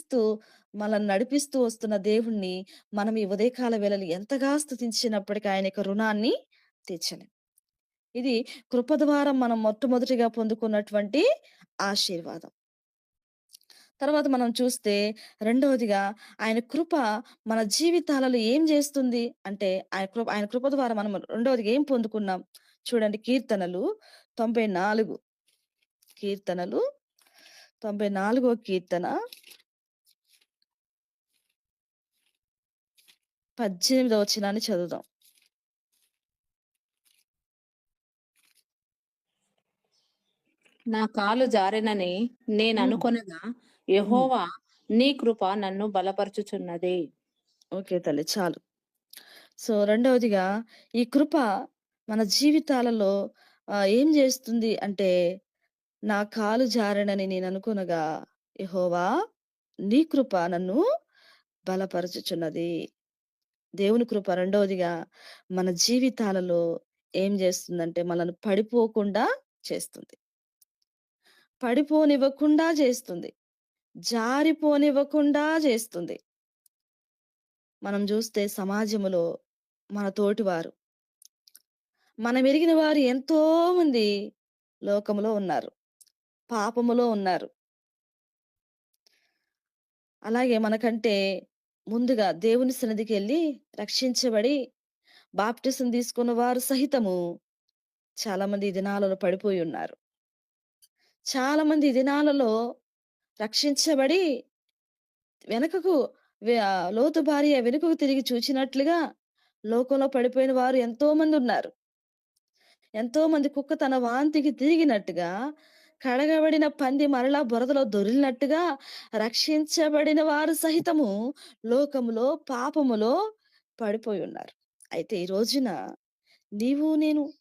రక్షిస్తూ, మనల్ని నడిపిస్తూ వస్తున్న దేవుణ్ణి మనం ఈ ఉదయకాల వేళలో ఎంతగా స్తుతించినప్పటికీ ఆయన యొక్క రుణాన్ని తీర్చలేం. ఇది కృప ద్వారా మనం మొట్టమొదటిగా పొందుకున్నటువంటి ఆశీర్వాదం. తర్వాత మనం చూస్తే రెండవదిగా ఆయన కృప మన జీవితాలలో ఏం జేస్తుంది అంటే, ఆయన కృప ద్వారా మనం రెండవదిగా ఏం పొందుకున్నాం? చూడండి, కీర్తనలు 94 కీర్తనలు 94 కీర్తన 18 వచనాన్ని చదువుదాం. నా కాలు జారెనని హ్మ్. నేననుకొనగా హ్మ్. యెహోవా నీ కృప నన్ను బలపరచుచున్నది. ఓకే తల్లి, చాలు. సో, రెండవదిగా ఈ కృప మన జీవితాలలో ఏం జేస్తుంది అంటే, నా కాలు జారెనని నేననుకొనగా యెహోవా నీ కృప నన్ను బలపరచుచున్నది. దేవుని కృప రెండవదిగా మన జీవితాలలో ఏం జేస్తుందంటే, మనల్ని పడిపోకుండా చేస్తుంది. పడిపోనివ్వకుండా జేస్తుంది. జారిపోనివ్వకుండా జేస్తుంది. మనం జూస్తే సమాజములో మన తోటివారు, మనమెరిగిన వారు ఎంతో మంది లోకములో ఉన్నారు. పాపములో ఉన్నారు. అలాగే మనకంటే ముందుగా దేవుని సన్నిధికెళ్ళి రక్షించబడి బాప్టిసం తీసుకున్న వారు సహితము చాలా మంది ఈ దినాలలో పడిపోయున్నారు. చాలా మంది ఈ దినాలలో రక్షించబడి వెనకకు లోతు భార్య వెనుకకు తిరిగి చూచినట్లుగా లోకంలో పడిపోయిన వారు ఎంతో మందున్నారు. ఎంతో మంది కుక్క తన వాంతికి తిరిగినట్టుగా, కడగబడిన పంది మరలా బురదలో దొర్లినట్టుగా రక్షించబడిన వారు సహితము లోకములో, పాపములో పడిపోయున్నారు. అయితే ఈ రోజున నీవు నేను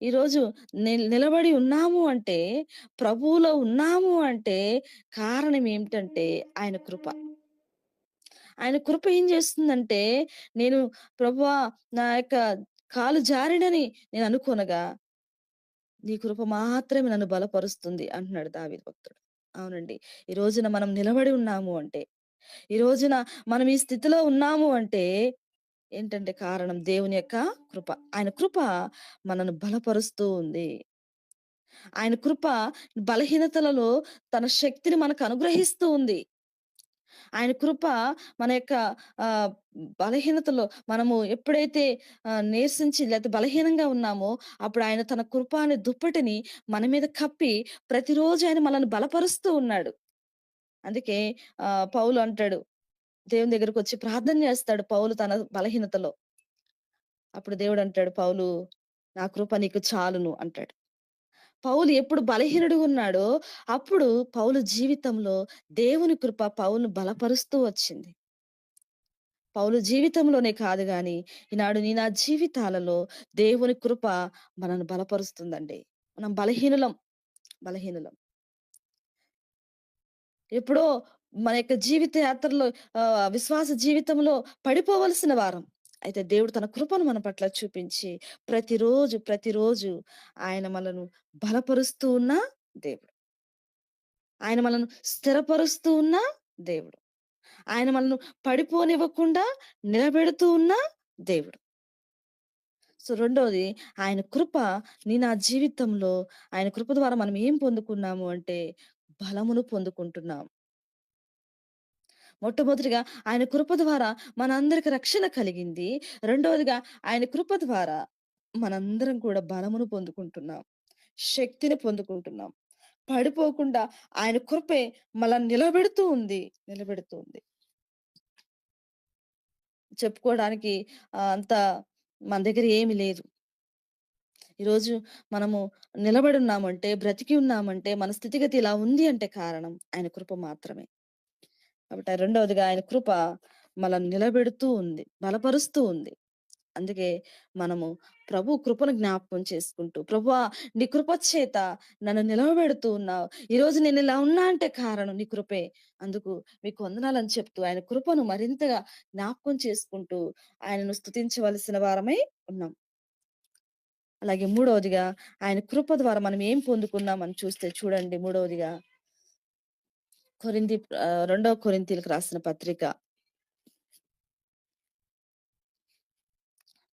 ఈరోజు నిలబడి ఉన్నాము అంటే, ప్రభువులో ఉన్నాము అంటే కారణం ఏమిటంటే ఆయన కృప. ఆయన కృప ఏం చేస్తుందంటే, నేను ప్రభువా నా యొక్క కాలు జారినని నేననుకొనగా నీ కృప మాత్రమే నన్ను బలపరుస్తుంది అంటున్నాడు దావీదు భక్తుడు. అవునండి. ఈ రోజున మనం నిలబడి ఉన్నాము అంటే, ఈ రోజున మనం ఈ స్థితిలో ఉన్నాము అంటే ఏంటంటే కారణం దేవుని యొక్క కృప. ఆయన కృప మనను బలపరుస్తూ ఉంది. ఆయన కృప బలహీనతలలో తన శక్తిని మనకు అనుగ్రహిస్తూ ఉంది. ఆయన కృప మన యొక్క ఆహ్, బలహీనతలో మనము ఎప్పుడైతే నీరసించి లేతే బలహీనంగా ఉన్నామో, అప్పుడు ఆయన తన కృప అనే దుప్పటిని మన మీద కప్పి ప్రతిరోజు ఆయన మనల్ని బలపరుస్తూ ఉన్నాడు. అందుకే పౌలు అంటాడు, దేవుని దగ్గరకొచ్చి ప్రార్థన చేస్తాడు పౌలు తన బలహీనతలో. అప్పుడు దేవుడంటాడు, "పౌలు, నా కృప నీకు చాలును" అంటాడు. పౌలు ఎప్పుడు బలహీనుడుగా ఉన్నాడో, అప్పుడు పౌలు జీవితంలో దేవుని కృప పౌలును బలపరుస్తూ వచ్చింది. పౌలు జీవితంలోనే కాదు గాని, ఈనాడు నీ నా జీవితాలలో దేవుని కృప మనను బలపరుస్తుందండి. మనం బలహీనులం. బలహీనులం. ఎప్పుడో మన యొక్క జీవిత యాత్రలో విశ్వాస జీవితంలో పడిపోవలసిన వారం. అయితే దేవుడు తన కృపను మన పట్ల చూపించి ప్రతిరోజు, ప్రతిరోజు ఆయన మనలను బలపరుస్తూ ఉన్న దేవుడు. ఆయన మనను స్థిరపరుస్తూ ఉన్న దేవుడు. ఆయన మనను పడిపోనివ్వకుండా నిలబెడుతూ ఉన్న దేవుడు. సో, రెండోది ఆయన కృప నా జీవితంలో ఆయన కృప ద్వారా మనం ఏం పొందుకున్నాము అంటే బలమును పొందుకుంటున్నాం. మొట్టమొదటిగా ఆయన కృప ద్వారా మనందరికి రక్షణ కలిగింది. రెండవదిగా ఆయన కృప ద్వారా మనందరం కూడా బలమును పొందుకుంటున్నాం. శక్తిని పొందుకుంటున్నాం. పడిపోకుండా ఆయన కృపే మనల్ని నిలబెడుతూ ఉంది. నిలబెడుతూ ఉంది. చెప్పుకోవడానికి అంత మన దగ్గర ఏమి లేదు. ఈరోజు మనము నిలబడి ఉన్నామంటే, బ్రతికి ఉన్నామంటే, మన స్థితిగతి ఇలా ఉంది అంటే కారణం ఆయన కృప మాత్రమే. కాబట్టి రెండవదిగా ఆయన కృప మనల్ని నిలబెడుతూ ఉంది. బలపరుస్తూ ఉంది. అందుకే మనము ప్రభు కృపను జ్ఞాపకం చేసుకుంటూ, ప్రభువా నీ కృప చేత నన్ను నిలవబెడుతూ ఉన్నావు. ఈరోజు నేనిలా ఉన్నా అంటే కారణం నీ కృపే. అందుకు మీకు వందనాలని చెప్తూ ఆయన కృపను మరింతగా జ్ఞాపకం చేసుకుంటూ ఆయనను స్తుతించవలసిన వారమై ఉన్నాం. అలాగే మూడవదిగా ఆయన కృప ద్వారా మనం ఏం పొందుకున్నామని చూస్తే చూడండి, మూడవదిగా రెండవ కొరింథీయులకు రాసిన పత్రిక.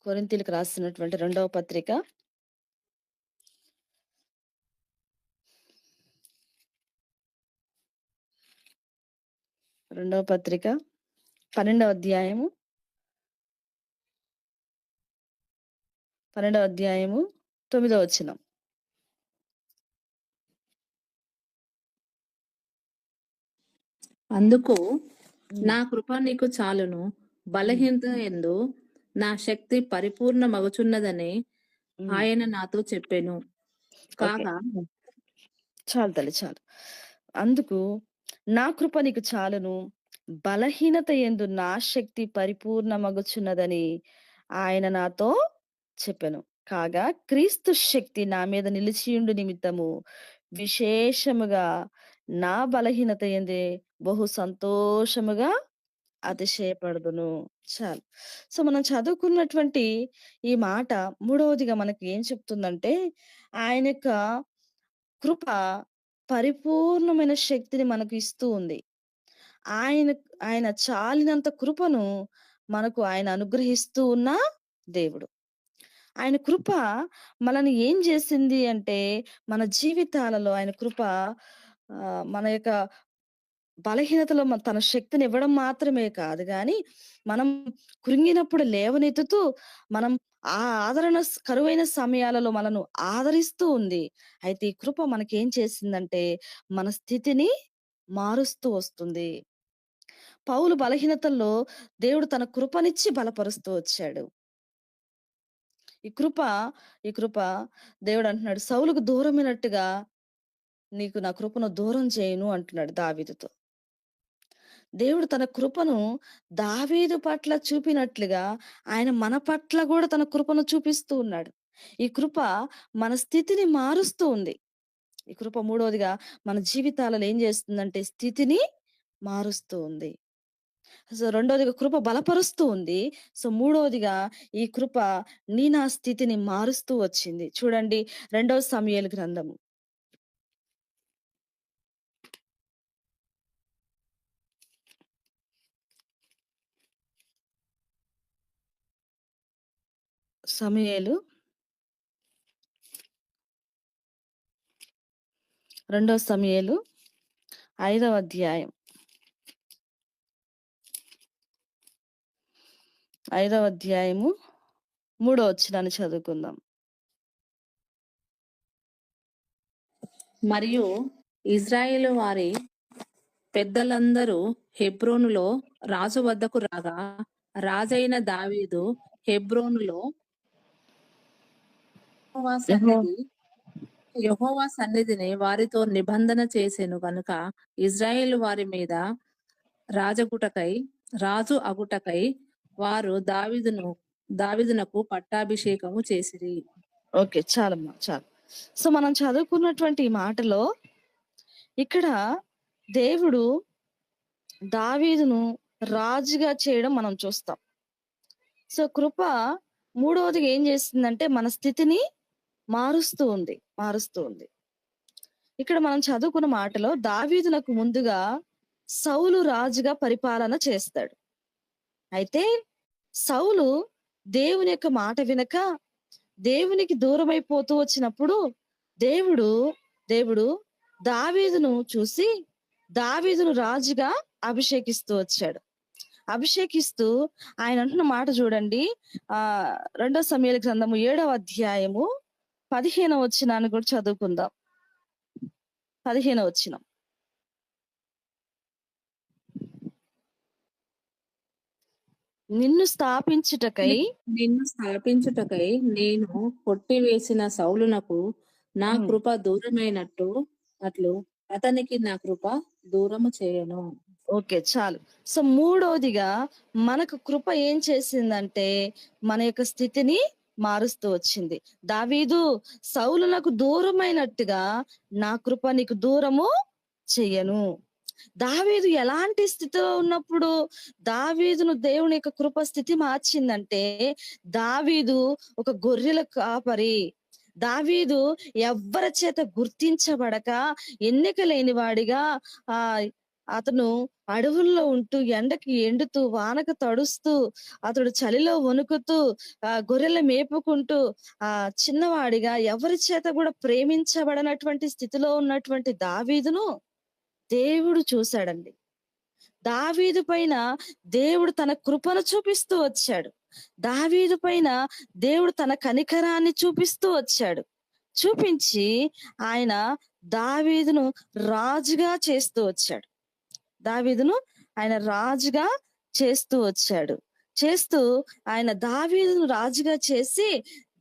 కొరింథీయులకు రాసినటువంటి రెండవ పత్రిక. రెండవ పత్రిక 12వ అధ్యాయము 9వ వచనం. అందుకు హ్మ్. నా కృప నీకు చాలును, హ్మ్. బలహీనత యందు నా శక్తి పరిపూర్ణమగుచున్నదని హ్మ్. ఆయన నాతో చెప్పెను. ఓకే. కాగా చాలు తల్లి చాలు. అందుకు నా కృప నీకు చాలును, బలహీనత యందు నా శక్తి పరిపూర్ణమగుచున్నదని ఆయన నాతో చెప్పెను. కాగా క్రీస్తు శక్తి నా మీద నిలిచియుండు నిమిత్తము విశేషముగా నా బలహీనత యందే బహు సంతోషముగా అతిశయపడుదును. చాలు. సో, మనం చదువుకున్నటువంటి ఈ మాట మూడవదిగా మనకి ఏం చెప్తుందంటే, ఆయన యొక్క కృప పరిపూర్ణమైన శక్తిని మనకు ఇస్తూ ఉంది. ఆయన ఆయన చాలినంత కృపను మనకు ఆయన అనుగ్రహిస్తూ ఉన్న దేవుడు. ఆయన కృప మనల్ని ఏం జేసింది అంటే, మన జీవితాలలో ఆయన కృప మన యొక్క బలహీనతలో తన శక్తినివ్వడం మాత్రమే కాదు గానీ, మనం కృంగినప్పుడు లేవనెత్తుతూ, మనం ఆ ఆదరణ కరువైన సమయాలలో మనను ఆదరిస్తూ ఉంది. అయితే ఈ కృప మనకేం చేసిందంటే, మన స్థితిని మారుస్తూ వస్తుంది. పౌలు బలహీనతల్లో దేవుడు తన కృపనిచ్చి బలపరుస్తూ వచ్చాడు. ఈ కృప ఈ కృప దేవుడంటున్నాడు, సౌలుకు దూరమైనట్టుగా నీకు నా కృపను దూరం చేయను అంటున్నాడు దావీదుతో. దేవుడు తన కృపను దావీదు పట్ల చూపినట్లుగా ఆయన మన పట్ల గూడా తన కృపను చూపిస్తూ ఉన్నాడు. ఈ కృప మన స్థితిని మారుస్తూ ఉంది. ఈ కృప మూడోదిగా మన జీవితాలలో ఏం జేస్తుందంటే స్థితిని మారుస్తూ ఉంది. సో, రెండోదిగా కృప బలపరుస్తూ ఉంది. సో, మూడోదిగా ఈ కృప నా స్థితిని మారుస్తూ వచ్చింది. చూడండి 2 సమూయేలు గ్రంథము. సమూయేలు 2 సమూయేలు 5వ అధ్యాయం. 5వ అధ్యాయము 3వ వచనాన్ని చదువుకుందాం. మరియు ఇజ్రాయేలు వారి పెద్దలందరూ హెబ్రోనులో రాజు వద్దకు రాగా, రాజైన దావీదు హెబ్రోనులో యెహోవా యెహో సన్నిధి యెహోవా సన్నిధిని వారితో నిబంధన చేసెను గనుక ఇజ్రాయేలు వారి మీద రాజగుటకై రాజు అగుటకై వారు దావీదునకు పట్టాభిషేకము చేసిరి. ఓకే. చాలమ్మా. చాలు. సో, మనం చదువుకున్నటువంటి ఈ మాటలో ఇక్కడ దేవుడు దావీదును రాజుగా చేయడం మనం చూస్తాం. సో, కృప మూడోదిగా ఏం చేస్తుందంటే మన స్థితిని మారుస్తూ ఉంది. మారుస్తూ ఉంది. ఇక్కడ మనం చదువుకున్న మాటలో దావీదునకు ముందుగా సౌలు రాజుగా పరిపాలన చేస్తాడు. అయితే సౌలు దేవుని యొక్క మాట వినక దేవునికి దూరమైపోతూ వచ్చినప్పుడు దేవుడు దేవుడు దావీదును చూసి దావీదును రాజుగా అభిషేకిస్తూ వచ్చాడు. అభిషేకిస్తూ ఆయన అంటున్న మాట చూడండి. 2 సమూయేలు గ్రంథము 7వ అధ్యాయము 15వ వచనాన్ని కూడా చదువుకుందాం. 15వ వచనం. నిన్ను స్థాపించుటకై నిన్ను స్థాపించుటకై నేను కొట్టివేసిన సౌలునకు నా హ్మ్. కృప దూరమైనట్టు అట్లు అతనికి నా కృప దూరము చేయను. ఓకే. చాలు. సో, మూడోదిగా మనకు కృప ఏం చేసిందంటే, మన యొక్క స్థితిని మారుస్తూ వచ్చింది. దావీదు సౌలునకు దూరమైనట్టుగా నా కృప నీకు దూరము చెయ్యను. దావీదు ఎలాంటి స్థితిలో ఉన్నప్పుడు దావీదును దేవుని యొక్క కృప స్థితి మార్చిందంటే, దావీదు ఒక గొర్రెల కాపరి. దావీదు ఎవ్వరి చేత గుర్తించబడక ఎన్నిక లేనివాడిగా ఆహ్, అతను అడవుల్లో ఉంటూ, ఎండకి ఎండుతూ, వానకు తడుస్తూ, అతడు చలిలో వణుకుతూ, గొర్రెలు మేపుకుంటూ, చిన్నవాడిగా ఎవరి చేత గూడా ప్రేమించబడనటువంటి స్థితిలో ఉన్నటువంటి దావీదును దేవుడు చూసాడండి. దావీదు పైన దేవుడు తన కృపను చూపిస్తూ వచ్చాడు. దావీదు పైన దేవుడు తన కనికరాన్ని చూపిస్తూ వచ్చాడు. చూపించి ఆయన దావీదును రాజుగా చేస్తూ వచ్చాడు. దావీదును ఆయన రాజుగా చేస్తూ వచ్చాడు. చేస్తూ ఆయన దావీదును రాజుగా చేసి,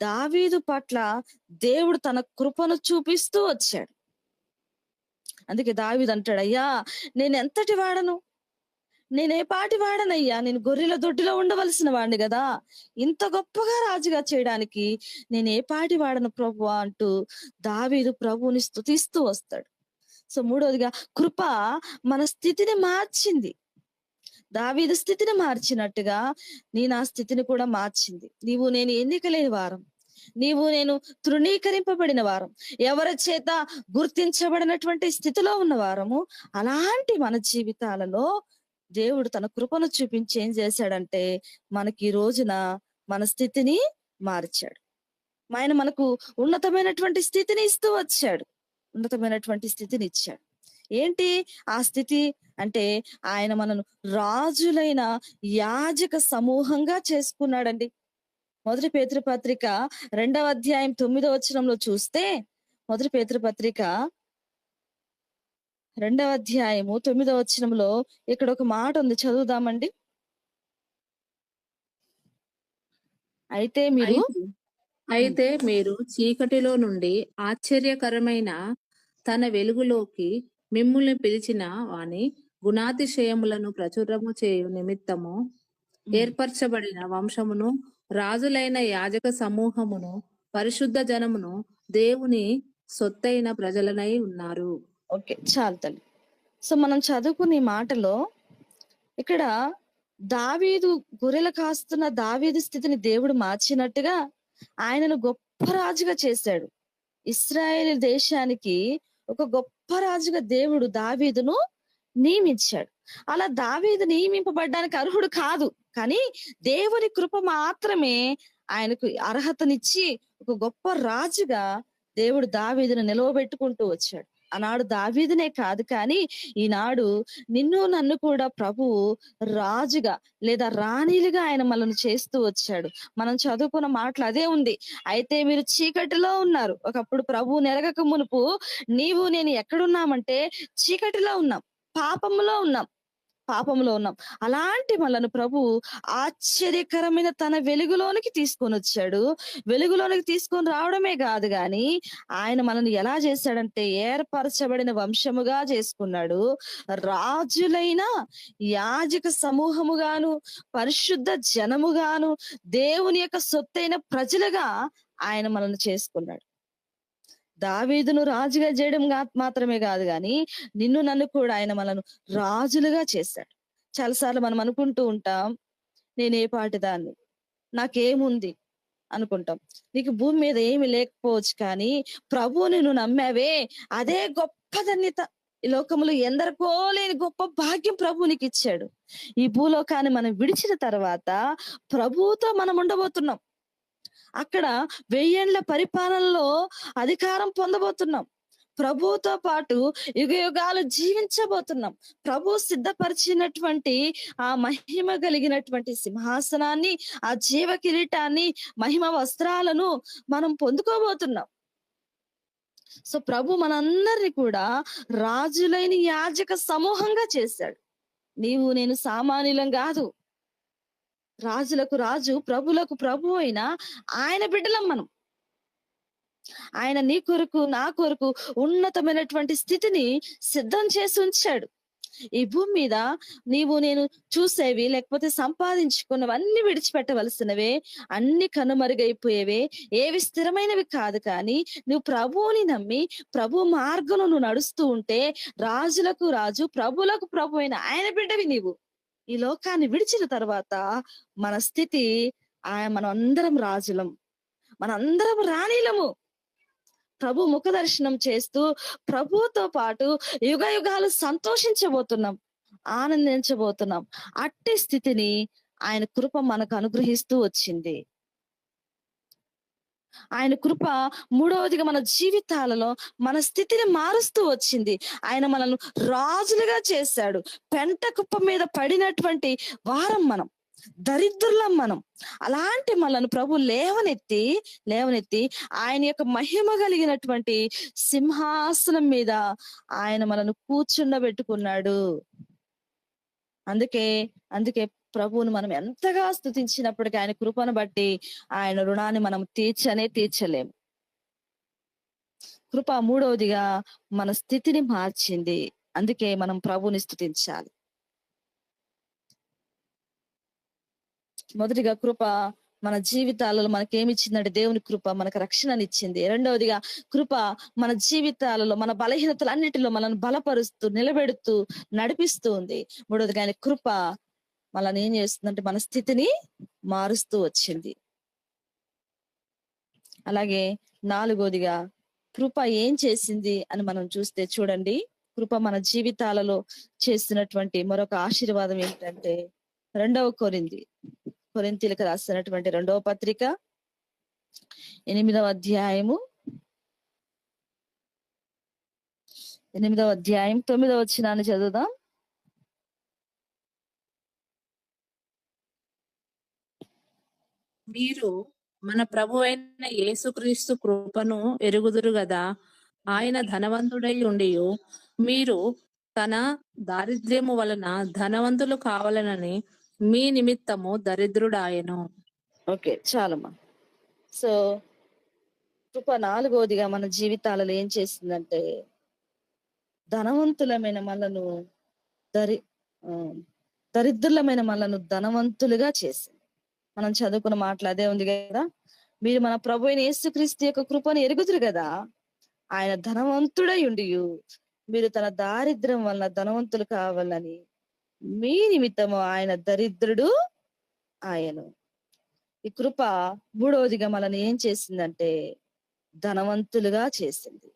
దావీదు పట్ల దేవుడు తన కృపను చూపిస్తూ వచ్చాడు. అందుకే దావీదు అంటాడు, అయ్యా నేనెంతటి వాడను, నేనే పాటి వాడనయ్యా, నేను గొర్రెల దొడ్డిలో ఉండవలసిన వాడిని గదా! ఇంత గొప్పగా రాజుగా చేయడానికి నేనే పాటి వాడను ప్రభువా అంటూ దావీదు ప్రభువుని స్తుతిస్తూ వస్తాడు. సో మూడోదిగా కృప మన స్థితిని మార్చింది. దావీదు స్థితిని మార్చినట్టుగా నా స్థితిని కూడా మార్చింది. నీవు నేను ఎన్నిక లేని వారం. నీవు నేను తృణీకరింపబడిన వారం. ఎవరి చేత గుర్తించబడినటువంటి స్థితిలో ఉన్న వారము. అలాంటి మన జీవితాలలో దేవుడు తన కృపను చూపించి ఏం చేశాడంటే, మనకి ఈ రోజున మన స్థితిని మార్చాడు. ఆయన మనకు ఉన్నతమైనటువంటి స్థితిని ఇస్తూ వచ్చాడు. ఉన్నతమైనటువంటి స్థితిని ఇచ్చాడు. ఏంటి ఆ స్థితి అంటే, ఆయన మనను రాజులైన యాజక సమూహంగా చేసుకున్నాడండి. మొదటి పేతురు పత్రిక 2వ అధ్యాయం 9వ వచనంలో చూస్తే, మొదటి పేతురు పత్రిక 2వ అధ్యాయము 9వ వచనంలో ఇక్కడ ఒక మాట ఉంది, చదువుదామండి. అయితే మీరు అయితే అయితే మీరు చీకటిలో నుండి ఆశ్చర్యకరమైన తన వెలుగులోకి మిమ్ముల్ని పిలిచిన వాని గుణాతిశయములను ప్రచురము చేయు నిమిత్తము ఏర్పరచబడిన వంశమును, రాజులైన యాజక సమూహమును, పరిశుద్ధ జనమును, దేవుని సొత్తైన ప్రజలనై ఉన్నారు. ఓకే, చాలు తల్లి. సో మనం చదువుకునే మాటలో ఇక్కడ దావీదు గొర్రెలు కాస్తున్న దావీదు స్థితిని దేవుడు మార్చినట్టుగా ఆయనను గొప్ప రాజుగా చేశాడు. ఇశ్రాయేలు దేశానికి ఒక గొప్ప రాజుగా దేవుడు దావీదును నియమించాడు. అలా దావీదు నియమింపబడ్డానికి అర్హుడు కాదు. కానీ దేవుని కృప మాత్రమే ఆయనకు అర్హతనిచ్చి ఒక గొప్ప రాజుగా దేవుడు దావీదును నిలవబెట్టుకుంటూ వచ్చాడు. ఆనాడు దావీదునే కాదు, కానీ ఈనాడు నిన్ను నన్ను కూడా ప్రభువు రాజుగా లేదా రాణిలుగా ఆయన మనల్ని చేస్తూ వచ్చాడు. మనం చదువుకున్న మాటలు అదే ఉంది. అయితే మీరు చీకటిలో ఉన్నారు. ఒకప్పుడు ప్రభువు నెరగక మునుపు నీవు నేను ఎక్కడున్నామంటే చీకటిలో ఉన్నాం, పాపములో ఉన్నాం, పాపంలో ఉన్నాం. అలాంటి మనలను ప్రభు ఆశ్చర్యకరమైన తన వెలుగులోనికి తీసుకొని వచ్చాడు. వెలుగులోనికి తీసుకొని రావడమే కాదు గాని, ఆయన మనల్ని ఎలా చేశాడంటే ఏర్పరచబడిన వంశముగా చేసుకున్నాడు. రాజులైన యాజక సమూహముగాను, పరిశుద్ధ జనముగాను, దేవుని యొక్క సొత్తైన ప్రజలుగా ఆయన మనల్ని చేసుకున్నాడు. దావీదును రాజుగా చేయడం మాత్రమే కాదు గాని, నిన్ను నన్ను కూడా ఆయన మనను రాజులుగా చేశాడు. చాలాసార్లు మనం అనుకుంటూ ఉంటాం, నేనే పాటిదాన్ని, నాకేముంది అనుకుంటాం. నీకు భూమి మీద ఏమి లేకపోవచ్చు, కానీ ప్రభువుని నువ్వు నమ్మావే అదే గొప్ప ధన్యత. ఈ లోకంలో ఎందరికో లేని గొప్ప భాగ్యం ప్రభు నీకు ఇచ్చాడు. ఈ భూలోకాన్ని మనం విడిచిన తర్వాత ప్రభువుతో మనం ఉండబోతున్నాం. అక్కడ 1000 ఏండ్ల పరిపాలనలో అధికారం పొందబోతున్నాం. ప్రభువుతో పాటు యుగయుగాలు జీవించబోతున్నాం. ప్రభు సిద్ధపరిచినటువంటి ఆ మహిమ కలిగినటువంటి సింహాసనాన్ని, ఆ జీవ కిరీటాన్ని, మహిమ వస్త్రాలను మనం పొందుకోబోతున్నాం. సో ప్రభు మనందరిని కూడా రాజులైన యాజక సమూహంగా చేశాడు. నీవు నేను సామాన్యులం కాదు. రాజులకు రాజు, ప్రభులకు ప్రభు అయిన ఆయన బిడ్డలం మనం. ఆయన నీ కొరకు నా కొరకు ఉన్నతమైనటువంటి స్థితిని సిద్ధం చేసి ఉంచాడు. ఈ భూమి మీద నీవు నేను చూసేవి లేకపోతే సంపాదించుకున్నవన్నీ విడిచిపెట్టవలసినవే, అన్ని కనుమరుగైపోయేవే, ఏవి స్థిరమైనవి కాదు. కానీ నువ్వు ప్రభువుని నమ్మి ప్రభు మార్గంలో నువ్వు నడుస్తూ ఉంటే రాజులకు రాజు, ప్రభులకు ప్రభు అయిన ఆయన బిడ్డవి నీవు. ఈ లోకాన్ని విడిచిన తర్వాత మన స్థితి, మనం అందరం రాజులం, మనందరం రాణిలము. ప్రభు ముఖ దర్శనం చేస్తూ ప్రభువుతో పాటు యుగాలు సంతోషించబోతున్నాం, ఆనందించబోతున్నాం. అట్టి స్థితిని ఆయన కృప మనకు అనుగ్రహిస్తూ వచ్చింది. ఆయన కృప మూడవదిగా మన జీవితాలలో మన స్థితిని మారుస్తూ వచ్చింది. ఆయన మనల్ని రాజులుగా చేశాడు. పెంట కుప్ప మీద పడినటువంటి వారం మనం, దరిద్రులం మనం. అలాంటి మనల్ని ప్రభు లేవనెత్తి ఆయన యొక్క మహిమ కలిగినటువంటి సింహాసనం మీద ఆయన మనల్ని కూర్చుండబెట్టుకున్నాడు. అందుకే అందుకే ప్రభువును మనం ఎంతగా స్తుతించినప్పటికీ ఆయన కృపను బట్టి ఆయన రుణాన్ని మనం తీర్చలేము. కృప మూడవదిగా మన స్థితిని మార్చింది. అందుకే మనం ప్రభువుని స్తుతించాలి. మొదటిగా కృప మన జీవితాలలో మనకేమిచ్చిందంటే దేవుని కృప మనకు రక్షణనిచ్చింది. రెండవదిగా కృప మన జీవితాలలో మన బలహీనతలన్నిటిలో మనల్ని బలపరుస్తూ, నిలబెడుతూ, నడిపిస్తూ ఉంది. మూడవదిగా ఆయన కృప మనల్ని ఏం చేస్తుందంటే మన స్థితిని మారుస్తూ వచ్చింది. అలాగే నాలుగోదిగా కృప ఏం చేసింది అని మనం చూస్తే చూడండి, కృప మన జీవితాలలో చేస్తున్నటువంటి మరొక ఆశీర్వాదం ఏంటంటే 2వ కొరింథీయులకు రాసినటువంటి 2వ పత్రిక 8వ అధ్యాయము 9వ వచనాన్ని చదువుదాం. మీరు మన ప్రభువైన యేసుక్రీస్తు కృపను ఎరుగుదురు గదా. ఆయన ధనవంతుడై ఉండియు మీరు తన దారిద్ర్యము వలన ధనవంతులు కావాలనని మీ నిమిత్తము దరిద్రుడాయెను. ఓకే, చాలమ్మా. సో కృప నాలుగోదిగా మన జీవితాలలో ఏం చేసిందంటే ధనవంతులమైన మనను దరిద్రులమైన మనను ధనవంతులుగా చేసింది. మనం చదువుకున్న మాటలు అదే ఉంది కదా, మీరు మన ప్రభు అయిన యేసుక్రీస్తు యొక్క కృపను ఎరుగుదురు కదా. ఆయన ధనవంతుడై ఉండియు మీరు తన దారిద్ర్యం వలన ధనవంతులు కావాలని మీ నిమిత్తము ఆయన దరిద్రుడు ఆయను. ఈ కృప మూడవదిగా మనల్ని ఏం చేసిందంటే ధనవంతులుగా చేసింది.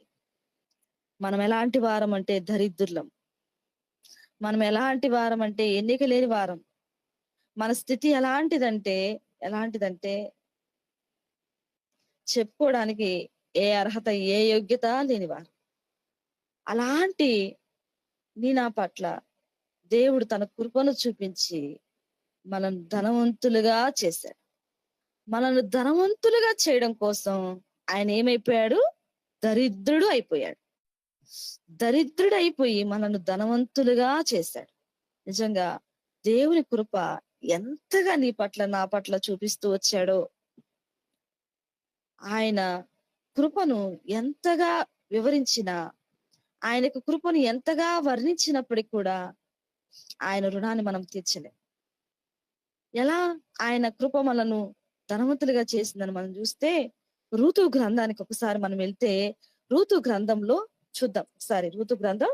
మనం ఎలాంటి వారం అంటే దరిద్రులం. మనం ఎలాంటి వారం అంటే ఎన్నిక లేని వారం. మన స్థితి ఎలాంటిదంటే చెప్పుకోవడానికి ఏ అర్హత, ఏ యోగ్యత లేనివారు. అలాంటి నా పట్ల దేవుడు తన కృపను చూపించి మనల్ని ధనవంతులుగా చేశాడు. మనల్ని ధనవంతులుగా చేయడం కోసం ఆయన ఏమైపోయాడు? దరిద్రుడైపోయి మనల్ని ధనవంతులుగా చేశాడు. నిజంగా దేవుని కృప ఎంతగా నీ పట్ల, నా పట్ల చూపిస్తూ వచ్చాడో, ఆయన కృపను ఎంతగా వివరించినా, ఆయనకు కృపను ఎంతగా వర్ణించినప్పటికీ కూడా ఆయన రుణాన్ని మనం తీర్చలేం. ఎలా ఆయన కృప మనను ధనవంతులుగా చేసిందని మనం చూస్తే రూతు గ్రంథానికి ఒకసారి మనం వెళ్తే, రూతు గ్రంథంలో చూద్దాం ఒకసారి. రూతు గ్రంథం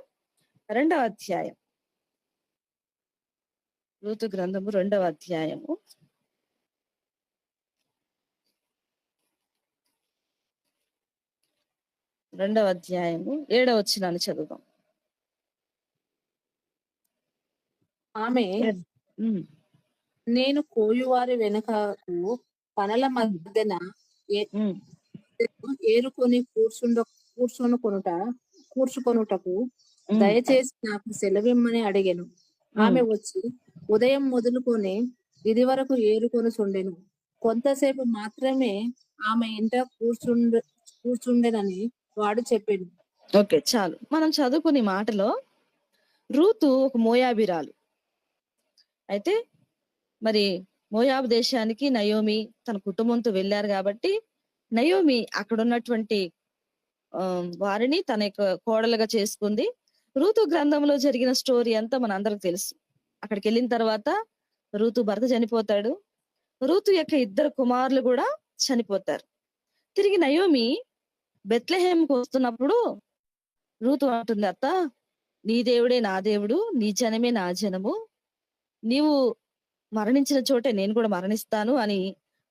2వ అధ్యాయం. రూతు గ్రంథము 2వ అధ్యాయము 7వ వచనాన్ని చదువుదాం. ఆమె నేను కోయువారి వెనుకకు పనల మధ్యన ఏరుకొని కూర్చుకొనుటకు దయచేసి నాకు సెలవిమ్మని అడిగాను. ఆమె వచ్చి ఉదయం మొదలుకొని ఇది వరకు ఏరుకొని చుండెను. కొంతసేపు మాత్రమే ఆమె ఇంట కూర్చుండెనని వాడు చెప్పాడు. ఓకే, చాలు. మనం చదువుకునే మాటలో రూతు ఒక మోయాబీరాలు. అయితే మరి మోయాబు దేశానికి నయోమి తన కుటుంబంతో వెళ్ళారు కాబట్టి నయోమి అక్కడ ఉన్నటువంటి వారిని తన యొక్క కోడలుగా చేసుకుంది. రూతు గ్రంథంలో జరిగిన స్టోరీ అంతా మన అందరికి తెలుసు. అక్కడికి వెళ్ళిన తర్వాత రూతు భర్త చనిపోతాడు. రూతు యొక్క 2 కుమారులు కూడా చనిపోతారు. తిరిగి నయోమి బెత్లెహేంకు వస్తున్నప్పుడు రూతు అంటుంది, అత్త, నీ దేవుడే నా దేవుడు, నీ జనమే నా జనము, నీవు మరణించిన చోటే నేను కూడా మరణిస్తాను అని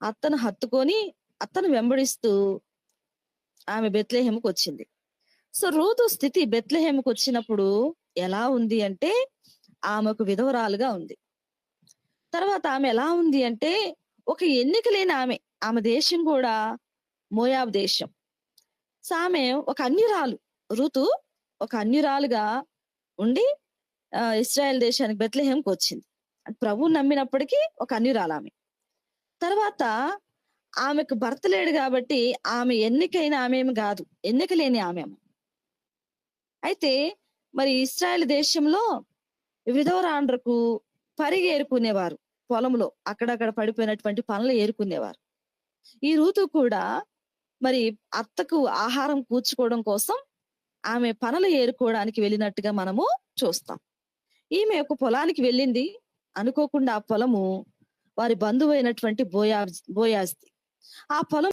అత్తను హత్తుకొని అత్తను వెంబడిస్తూ ఆమె బెత్లెహేముకొచ్చింది. సో, రూతు స్థితి బెత్లెహేముకొచ్చినప్పుడు ఎలా ఉంది అంటే, ఆమెకు విధవరాలుగా ఉంది. తర్వాత ఆమె ఎలా ఉంది అంటే, ఒక ఎన్నిక లేని ఆమె. ఆమె దేశం గూడా మోయాబు దేశం. సో, ఆమె ఒక అన్యురాలు. రుతు ఒక అన్యురాలుగా ఉండి ఇశ్రాయేల్ దేశానికి బెత్లెహేముకొచ్చింది. ప్రభువుని నమ్మినప్పటికీ ఒక అన్యురాలామె. తర్వాత ఆమెకు భర్త లేడు గాబట్టి, ఆమె ఎన్నికైన ఆమేమి గాదు. ఎన్నిక లేని ఆమె. అయితే మరి ఇశ్రాయేల్ దేశంలో విధవరాండ్రకు పరిగె ఏరుకునేవారు. పొలంలో అక్కడక్కడ పడిపోయినటువంటి పనలు ఏరుకునేవారు. ఈ రూతు కూడా మరి అత్తకు ఆహారం కూర్చుకోవడం కోసం ఆమె పనలు ఏరుకోవడానికి వెళ్ళినట్టుగా మనము చూస్తాం. ఈమె ఒక పొలానికి వెళ్ళింది. అనుకోకుండా ఆ పొలము వారి బంధువైనటువంటి బోయాజ్‌ది. ఆ పొలం